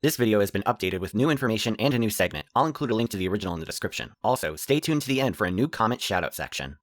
This video has been updated with new information and a new segment. I'll include a link to the original in the description. Also, stay tuned to the end for a new comment shoutout section.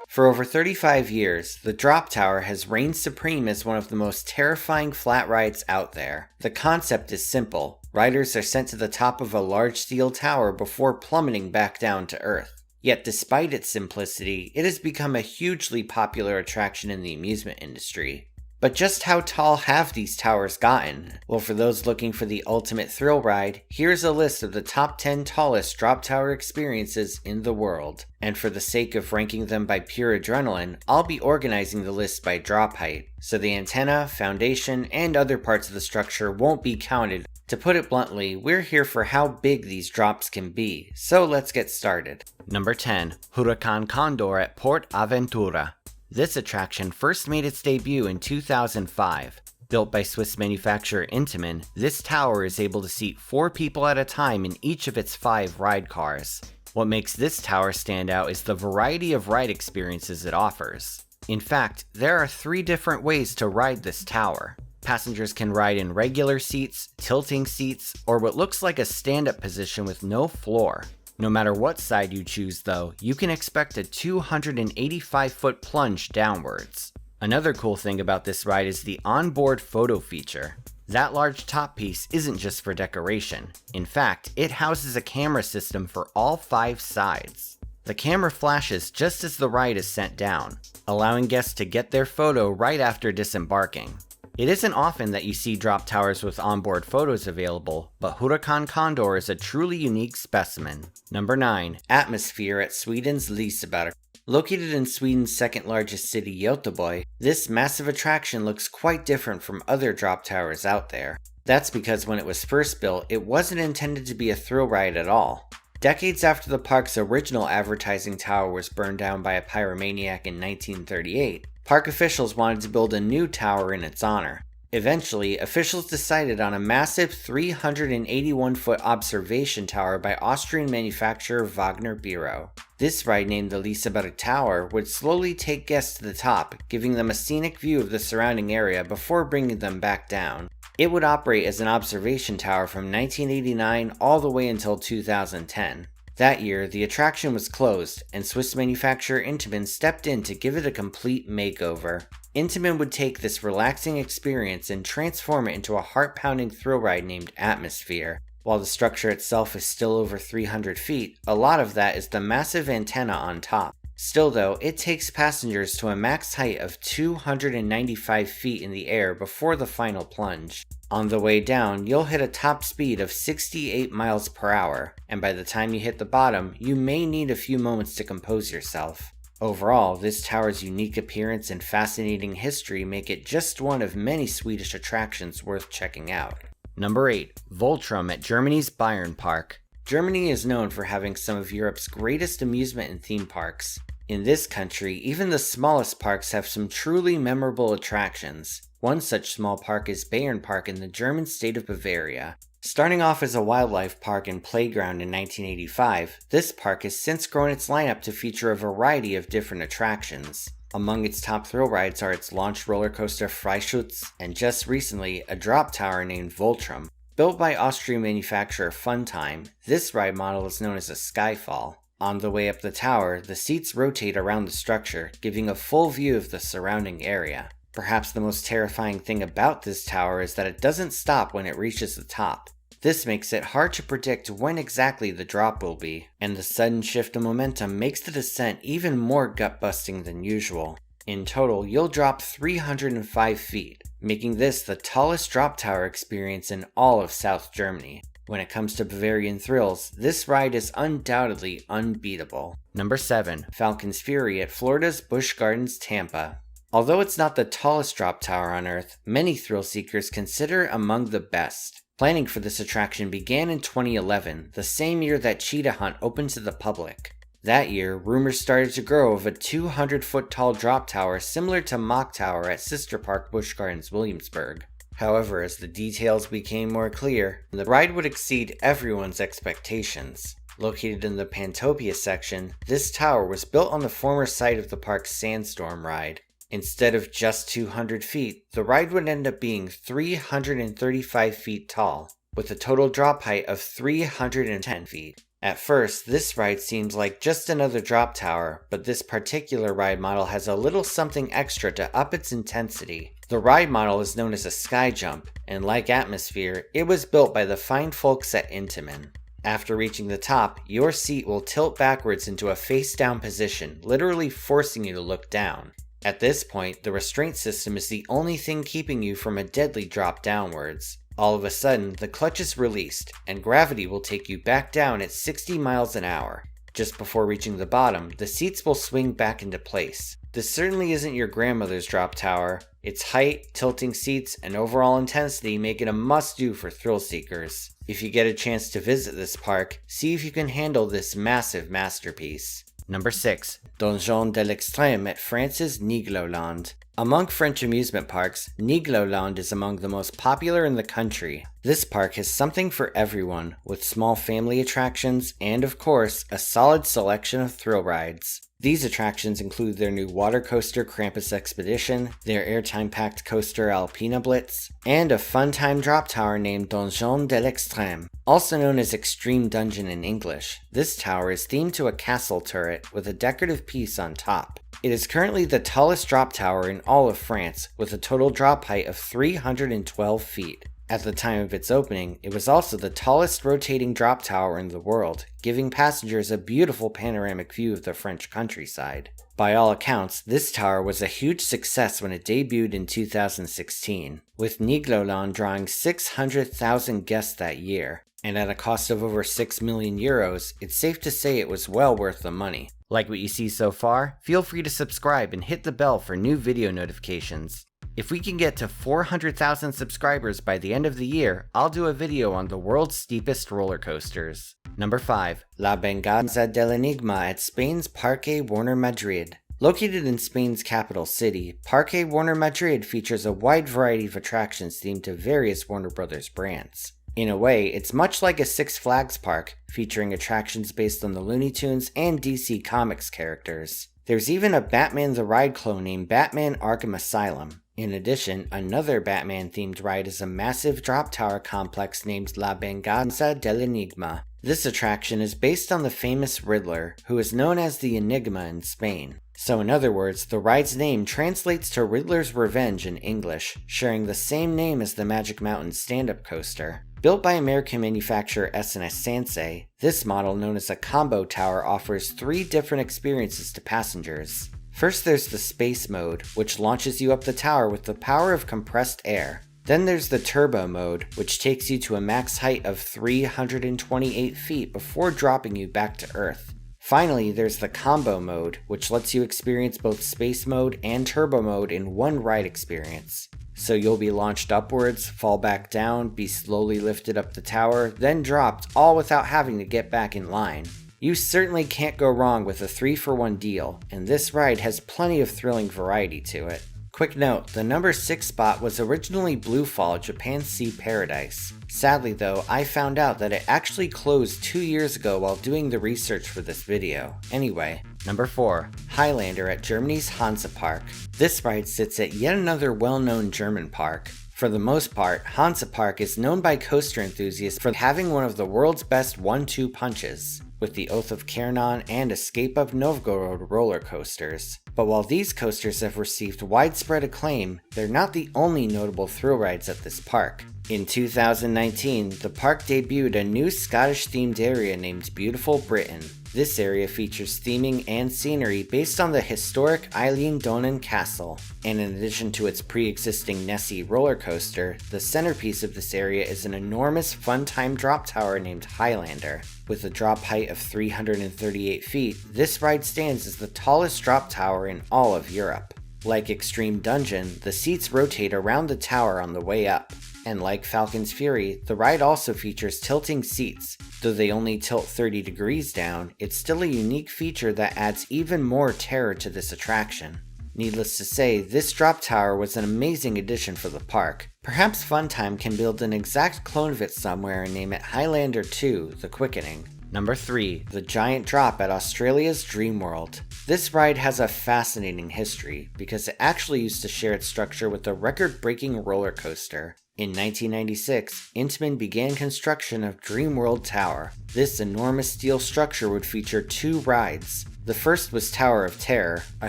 For over 35 years, the Drop Tower has reigned supreme as one of the most terrifying flat rides out there. The concept is simple. Riders are sent to the top of a large steel tower before plummeting back down to Earth. Yet despite its simplicity, it has become a hugely popular attraction in the amusement industry. But just how tall have these towers gotten? Well, for those looking for the ultimate thrill ride, here's a list of the top 10 tallest drop tower experiences in the world. And for the sake of ranking them by pure adrenaline, I'll be organizing the list by drop height, so the antenna, foundation, and other parts of the structure won't be counted. To put it bluntly, we're here for how big these drops can be, so let's get started. Number 10. Hurrakan Condor at Port Aventura. This attraction first made its debut in 2005. Built by Swiss manufacturer Intamin, this tower is able to seat 4 people at a time in each of its 5 ride cars. What makes this tower stand out is the variety of ride experiences it offers. In fact, there are 3 different ways to ride this tower. Passengers can ride in regular seats, tilting seats, or what looks like a stand-up position with no floor. No matter what side you choose though, you can expect a 285-foot plunge downwards. Another cool thing about this ride is the onboard photo feature. That large top piece isn't just for decoration. In fact, it houses a camera system for all 5 sides. The camera flashes just as the ride is sent down, allowing guests to get their photo right after disembarking. It isn't often that you see drop towers with onboard photos available, but Hurrakan Condor is a truly unique specimen. Number 9. AtmosFear at Sweden's Liseberg. Located in Sweden's second largest city, Göteborg, this massive attraction looks quite different from other drop towers out there. That's because when it was first built, it wasn't intended to be a thrill ride at all. Decades after the park's original advertising tower was burned down by a pyromaniac in 1938, park officials wanted to build a new tower in its honor. Eventually, officials decided on a massive 381-foot observation tower by Austrian manufacturer Wagner Bureau. This ride, named the Liseberg Tower, would slowly take guests to the top, giving them a scenic view of the surrounding area before bringing them back down. It would operate as an observation tower from 1989 all the way until 2010. That year, the attraction was closed, and Swiss manufacturer Intamin stepped in to give it a complete makeover. Intamin would take this relaxing experience and transform it into a heart-pounding thrill ride named AtmosFear. While the structure itself is still over 300 feet, a lot of that is the massive antenna on top. Still though, it takes passengers to a max height of 295 feet in the air before the final plunge. On the way down, you'll hit a top speed of 68 miles per hour, and by the time you hit the bottom, you may need a few moments to compose yourself. Overall, this tower's unique appearance and fascinating history make it just one of many Swedish attractions worth checking out. Number 8. Voltrum at Germany's Bayern Park. Germany is known for having some of Europe's greatest amusement and theme parks. In this country, even the smallest parks have some truly memorable attractions. One such small park is Bayern Park in the German state of Bavaria. Starting off as a wildlife park and playground in 1985, this park has since grown its lineup to feature a variety of different attractions. Among its top thrill rides are its launch roller coaster Freischütz, and just recently, a drop tower named Voltrum. Built by Austrian manufacturer Funtime, this ride model is known as a Skyfall. On the way up the tower, the seats rotate around the structure, giving a full view of the surrounding area. Perhaps the most terrifying thing about this tower is that it doesn't stop when it reaches the top. This makes it hard to predict when exactly the drop will be, and the sudden shift of momentum makes the descent even more gut-busting than usual. In total, you'll drop 305 feet, making this the tallest drop tower experience in all of South Germany. When it comes to Bavarian thrills, this ride is undoubtedly unbeatable. Number 7. Falcon's Fury at Florida's Busch Gardens, Tampa. Although it's not the tallest drop tower on Earth, many thrill seekers consider it among the best. Planning for this attraction began in 2011, the same year that Cheetah Hunt opened to the public. That year, rumors started to grow of a 200-foot tall drop tower similar to Mock Tower at sister park Busch Gardens Williamsburg. However, as the details became more clear, the ride would exceed everyone's expectations. Located in the Pantopia section, this tower was built on the former site of the park's Sandstorm ride. Instead of just 200 feet, the ride would end up being 335 feet tall, with a total drop height of 310 feet. At first, this ride seems like just another drop tower, but this particular ride model has a little something extra to up its intensity. The ride model is known as a sky jump, and like AtmosFear, it was built by the fine folks at Intamin. After reaching the top, your seat will tilt backwards into a face-down position, literally forcing you to look down. At this point, the restraint system is the only thing keeping you from a deadly drop downwards. All of a sudden, the clutch is released, and gravity will take you back down at 60 miles an hour. Just before reaching the bottom, the seats will swing back into place. This certainly isn't your grandmother's drop tower. Its height, tilting seats, and overall intensity make it a must-do for thrill seekers. If you get a chance to visit this park, see if you can handle this massive masterpiece. Number 6. Donjon de l'Extrême at France's Nigloland. Among French amusement parks, Nigloland is among the most popular in the country. This park has something for everyone, with small family attractions and, of course, a solid selection of thrill rides. These attractions include their new water coaster Krampus Expedition, their airtime-packed coaster Alpina Blitz, and a fun-time drop tower named Donjon de l'Extrême. Also known as Extreme Dungeon in English, this tower is themed to a castle turret with a decorative piece on top. It is currently the tallest drop tower in all of France, with a total drop height of 312 feet. At the time of its opening, it was also the tallest rotating drop tower in the world, giving passengers a beautiful panoramic view of the French countryside. By all accounts, this tower was a huge success when it debuted in 2016, with Nigloland drawing 600,000 guests that year. And at a cost of over 6 million euros, it's safe to say it was well worth the money. Like what you see so far? Feel free to subscribe and hit the bell for new video notifications. If we can get to 400,000 subscribers by the end of the year, I'll do a video on the world's steepest roller coasters. Number 5. La Venganza del Enigma at Spain's Parque Warner Madrid. Located in Spain's capital city, Parque Warner Madrid features a wide variety of attractions themed to various Warner Bros. Brands. In a way, it's much like a Six Flags park, featuring attractions based on the Looney Tunes and DC Comics characters. There's even a Batman the Ride clone named Batman Arkham Asylum. In addition, another Batman-themed ride is a massive drop tower complex named La Venganza del Enigma. This attraction is based on the famous Riddler, who is known as the Enigma in Spain. So in other words, the ride's name translates to Riddler's Revenge in English, sharing the same name as the Magic Mountain stand-up coaster. Built by American manufacturer S&S Sansei, this model, known as a combo tower, offers 3 different experiences to passengers. First, there's the space mode, which launches you up the tower with the power of compressed air. Then there's the turbo mode, which takes you to a max height of 328 feet before dropping you back to Earth. Finally, there's the combo mode, which lets you experience both space mode and turbo mode in one ride experience. So you'll be launched upwards, fall back down, be slowly lifted up the tower, then dropped, all without having to get back in line. You certainly can't go wrong with a 3-for-1 deal, and this ride has plenty of thrilling variety to it. Quick note, the number 6 spot was originally Bluefall Japan Sea Paradise. Sadly though, I found out that it actually closed 2 years ago while doing the research for this video. Anyway, number 4. Highlander at Germany's Hansa Park. This ride sits at yet another well-known German park. For the most part, Hansa Park is known by coaster enthusiasts for having one of the world's best 1-2 punches, with the Oath of Khernon and Escape of Novgorod roller coasters. But while these coasters have received widespread acclaim, they're not the only notable thrill rides at this park. In 2019, the park debuted a new Scottish-themed area named Beautiful Britain. This area features theming and scenery based on the historic Eilean Donan Castle, and in addition to its pre-existing Nessie roller coaster, the centerpiece of this area is an enormous fun-time drop tower named Highlander. With a drop height of 338 feet, this ride stands as the tallest drop tower in all of Europe. Like Extreme Dungeon, the seats rotate around the tower on the way up. And like Falcon's Fury, the ride also features tilting seats. Though they only tilt 30 degrees down, it's still a unique feature that adds even more terror to this attraction. Needless to say, this drop tower was an amazing addition for the park. Perhaps Funtime can build an exact clone of it somewhere and name it Highlander 2: The Quickening. Number 3. The Giant Drop at Australia's Dreamworld. This ride has a fascinating history because it actually used to share its structure with a record-breaking roller coaster. In 1996, Intamin began construction of Dreamworld Tower. This enormous steel structure would feature 2 rides. The first was Tower of Terror, a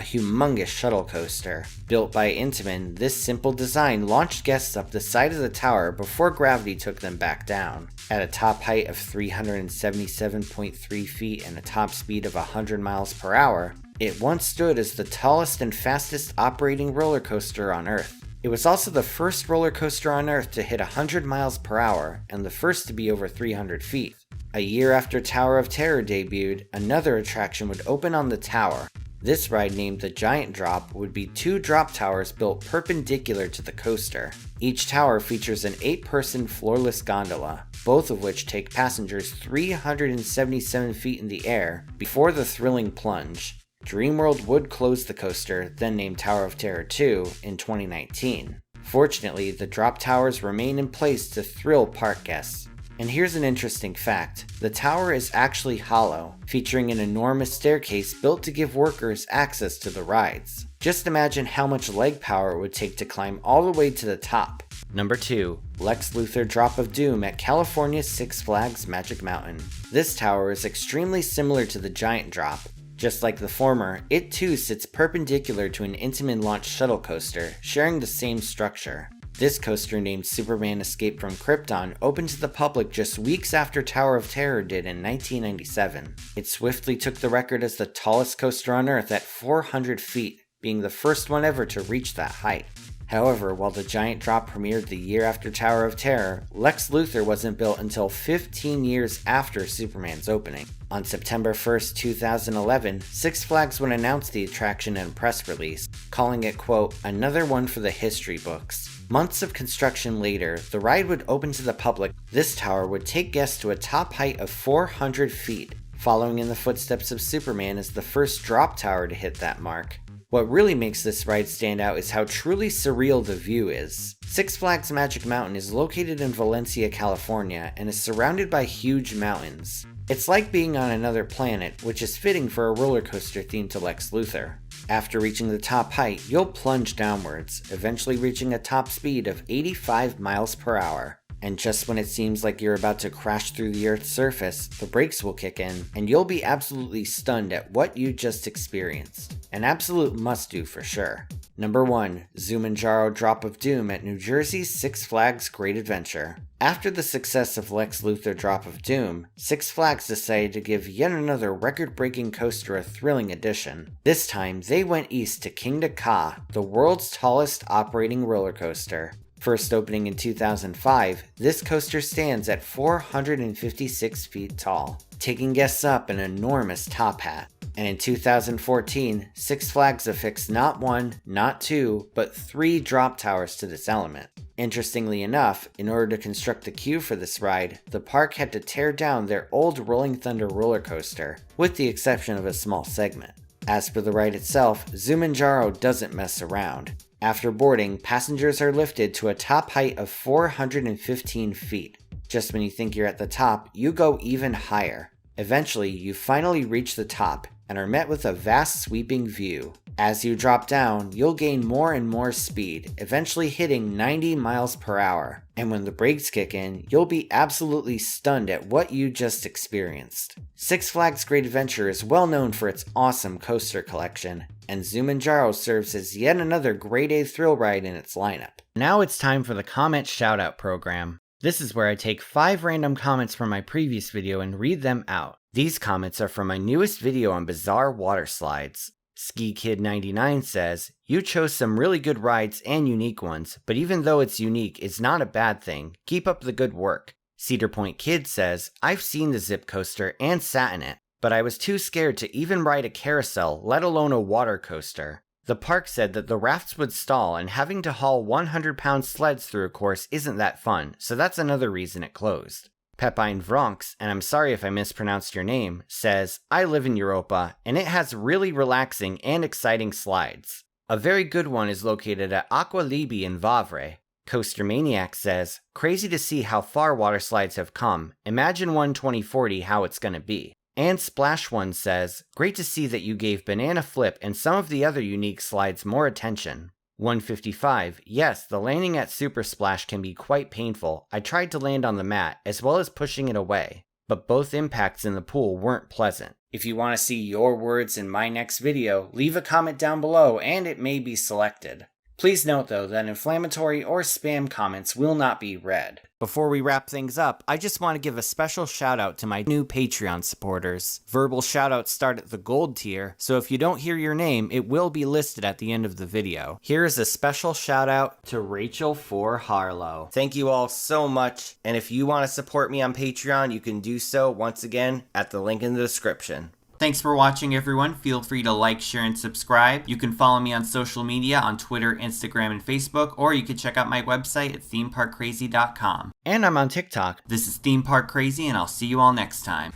humongous shuttle coaster. Built by Intamin, this simple design launched guests up the side of the tower before gravity took them back down. At a top height of 377.3 feet and a top speed of 100 miles per hour, it once stood as the tallest and fastest operating roller coaster on Earth. It was also the first roller coaster on Earth to hit 100 miles per hour and the first to be over 300 feet. A year after Tower of Terror debuted, another attraction would open on the tower. This ride, named the Giant Drop, would be 2 drop towers built perpendicular to the coaster. Each tower features an 8-person floorless gondola, both of which take passengers 377 feet in the air before the thrilling plunge. Dreamworld would close the coaster, then named Tower of Terror 2, in 2019. Fortunately, the drop towers remain in place to thrill park guests. And here's an interesting fact. The tower is actually hollow, featuring an enormous staircase built to give workers access to the rides. Just imagine how much leg power it would take to climb all the way to the top. Number 2. Lex Luthor Drop of Doom at California's Six Flags Magic Mountain. This tower is extremely similar to the Giant Drop. Just like the former, it too sits perpendicular to an Intamin-launched shuttle coaster, sharing the same structure. This coaster, named Superman Escape from Krypton, opened to the public just weeks after Tower of Terror did in 1997. It swiftly took the record as the tallest coaster on Earth at 400 feet, being the first one ever to reach that height. However, while the Giant Drop premiered the year after Tower of Terror, Lex Luthor wasn't built until 15 years after Superman's opening. On September 1st, 2011, Six Flags would announce the attraction in a press release, calling it, quote, another one for the history books. Months of construction later, the ride would open to the public. This tower would take guests to a top height of 400 feet, following in the footsteps of Superman as the first drop tower to hit that mark. What really makes this ride stand out is how truly surreal the view is. Six Flags Magic Mountain is located in Valencia, California, and is surrounded by huge mountains. It's like being on another planet, which is fitting for a roller coaster themed to Lex Luthor. After reaching the top height, you'll plunge downwards, eventually reaching a top speed of 85 miles per hour. And just when it seems like you're about to crash through the Earth's surface, the brakes will kick in, and you'll be absolutely stunned at what you just experienced. An absolute must-do for sure. Number 1. Zumanjaro Drop of Doom at New Jersey's Six Flags Great Adventure. After the success of Lex Luthor Drop of Doom, Six Flags decided to give yet another record-breaking coaster a thrilling addition. This time, they went east to Kingda Ka, the world's tallest operating roller coaster. First opening in 2005, this coaster stands at 456 feet tall, taking guests up an enormous top hat. And in 2014, Six Flags affixed not 1, not 2, but 3 drop towers to this element. Interestingly enough, in order to construct the queue for this ride, the park had to tear down their old Rolling Thunder roller coaster, with the exception of a small segment. As for the ride itself, Zumanjaro doesn't mess around. After boarding, passengers are lifted to a top height of 415 feet. Just when you think you're at the top, you go even higher. Eventually, you finally reach the top and are met with a vast sweeping view. As you drop down, you'll gain more and more speed, eventually hitting 90 miles per hour. And when the brakes kick in, you'll be absolutely stunned at what you just experienced. Six Flags Great Adventure is well known for its awesome coaster collection, and Zumanjaro serves as yet another grade A thrill ride in its lineup. Now it's time for the comment shoutout program. This is where I take 5 random comments from my previous video and read them out. These comments are from my newest video on bizarre water slides. SkiKid99 says, you chose some really good rides and unique ones, but even though it's unique, it's not a bad thing. Keep up the good work. Cedar Point Kid says, I've seen the zip coaster and sat in it, but I was too scared to even ride a carousel, let alone a water coaster. The park said that the rafts would stall and having to haul 100-pound sleds through a course isn't that fun, so that's another reason it closed. Pepine Vronx, and I'm sorry if I mispronounced your name, says, I live in Europa, and it has really relaxing and exciting slides. A very good one is located at Aqua Libi in Vavre. Coaster Maniac says, crazy to see how far water slides have come. Imagine one 2040 how it's gonna be. And Splash One says, great to see that you gave Banana Flip and some of the other unique slides more attention. 155, yes, the landing at Super Splash can be quite painful. I tried to land on the mat, as well as pushing it away, but both impacts in the pool weren't pleasant. If you want to see your words in my next video, leave a comment down below and it may be selected. Please note though that inflammatory or spam comments will not be read. Before we wrap things up, I just want to give a special shout out to my new Patreon supporters. Verbal shoutouts start at the gold tier, so if you don't hear your name, it will be listed at the end of the video. Here is a special shout out to Rachel for Harlow. Thank you all so much, and if you want to support me on Patreon, you can do so once again at the link in the description. Thanks for watching, everyone. Feel free to like, share, and subscribe. You can follow me on social media on Twitter, Instagram, and Facebook, or you can check out my website at themeparkcrazy.com. And I'm on TikTok. This is Theme Park Crazy, and I'll see you all next time.